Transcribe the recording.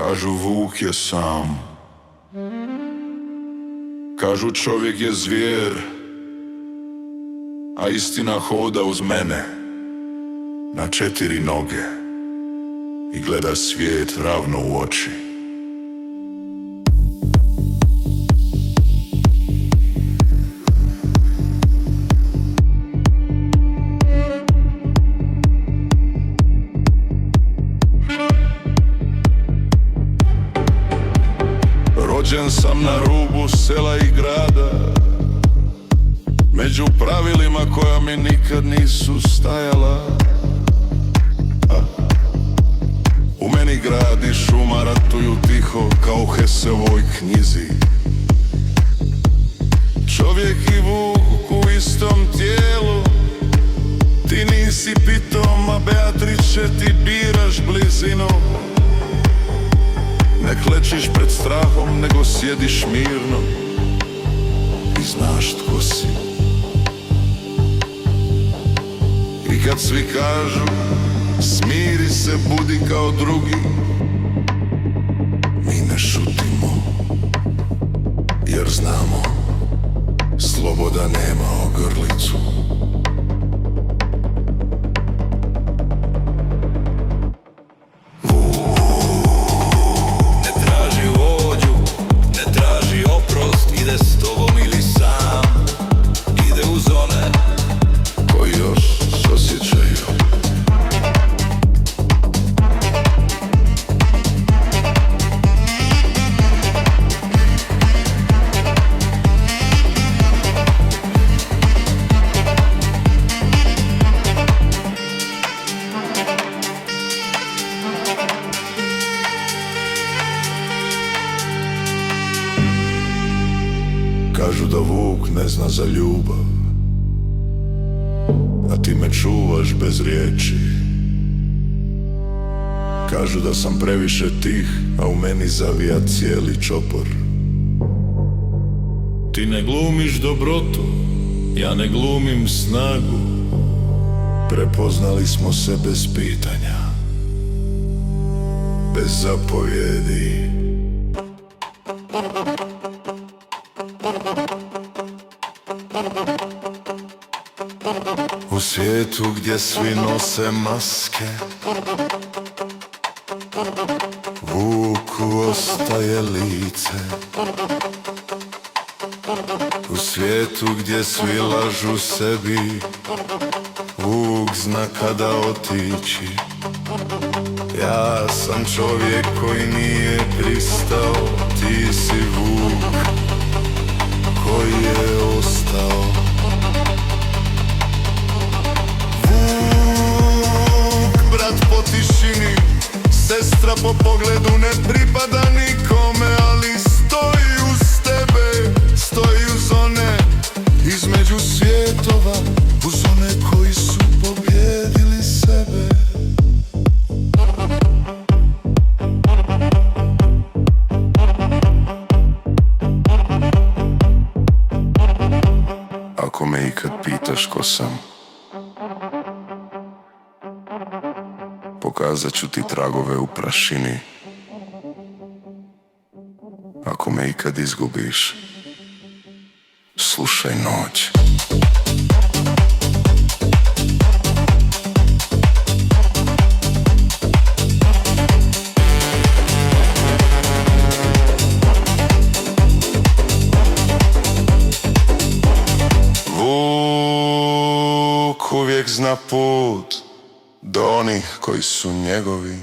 Kažu vuk je sam, kažu čovjek je zvijer, a istina hoda uz mene na 4 noge i gleda svijet ravno u oči. Rođen sam na rubu sela i grada, među pravilima koja mi nikad nisu stajala. U meni grad i šuma ratuju tiho kao u Hesevoj knjizi. Čovjek i vuk u istom tijelu, ti nisi pitom, a Beatrice ti biraš blizinu. Ne klečiš pred strahom, nego sjediš mirno i znaš tko si. I kad svi kažu smiri se, budi kao drugi, mi ne šutimo, jer znamo sloboda nema ogrlicu. Ide s tobom ili sam, ide uz one koji još osjećaju. Kažu da vuk ne zna za ljubav, a ti me čuvaš bez riječi. Kažu da sam previše tih, a u meni zavija cijeli čopor. Ti ne glumiš dobrotu, ja ne glumim snagu. Prepoznali smo se bez pitanja, bez zapovjedi. U svijetu gdje svi nose maske, vuku ostaje lice. U svijetu gdje svi lažu sebi, vuk zna kada otići. Ja sam čovjek koji nije pristao, ti si vuk koji je ostao. Brat po tišini, sestra po pogledu, ne pripada nikome, ali stoji uz tebe, stoji uz one između svjetova, uz one koji su pobjedili sebe. Ako me ikad pitaš ko sam, pokazat ću ti tragove u prašini. Ako me ikad izgubiš, slušaj noć. Vuk uvijek zna put do onih koji su njegovi.